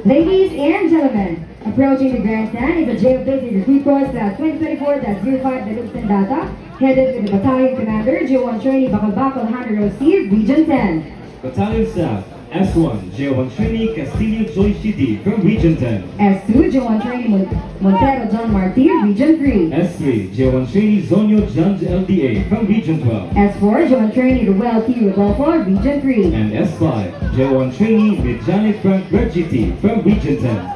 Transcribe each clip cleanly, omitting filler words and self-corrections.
Ladies and gentlemen, approaching the grandstand is a jail-based recruit course class 2024-05 Daluxan Data, headed with the Battalion Commander, J1 Trainee Bacalbacal Alejandro C, Region 10. Battalion Staff, S1, J1 Trainee Castillo Joy Shidi from Region 10. S2, J1 Trainee Montero John Martir, Region 3. S3, J1 Trainee Zonyo John LDA from Region 12. S4, J1 Trainee Ruel T. Rodolfo, Region 3. And S5, J1 Trainee Midjani Frank Regiti from Region 10.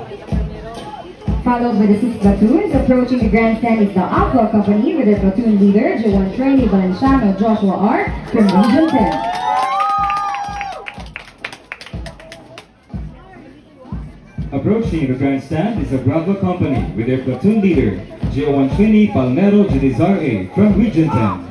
Followed by the 6 platoons, approaching the grandstand is the Outlaw Company with their platoon leader, J1 Trainee Valenciano Joshua R. from Region 10. Approaching the grandstand is the Bravo Company with their platoon leader, J1 Trainee Palmero Junizar A from Region 10.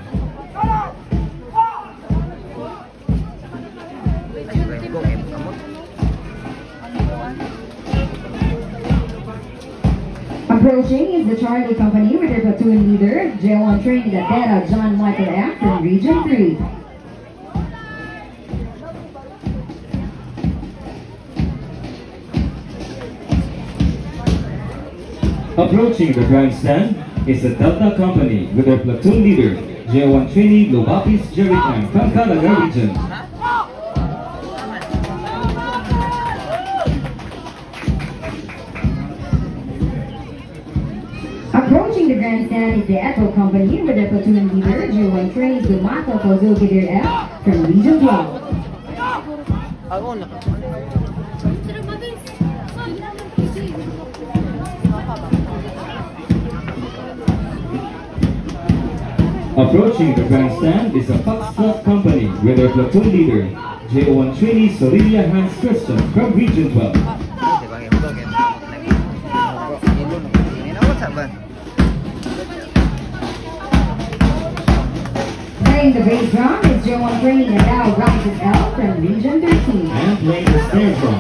Approaching is the Charlie Company with their platoon leader, J1 Trainee Latera John Michael F. from Region 3. Approaching the grandstand is the Delta Company with their platoon leader, J1 Trainee Lobapis Jerican from Calaga Region. Approaching the grandstand is the Echo Company with their platoon leader, J1 Trainee Dumato Kozul Kidir F. from Region 12. Approaching the grandstand is the Foxtrot Company with their platoon leader, J1 Trainee Sorilla Hans Christian from Region 12. Playing the bass drum is J1 Trainee Nadal Roxas L from Region 13. And playing the snare drum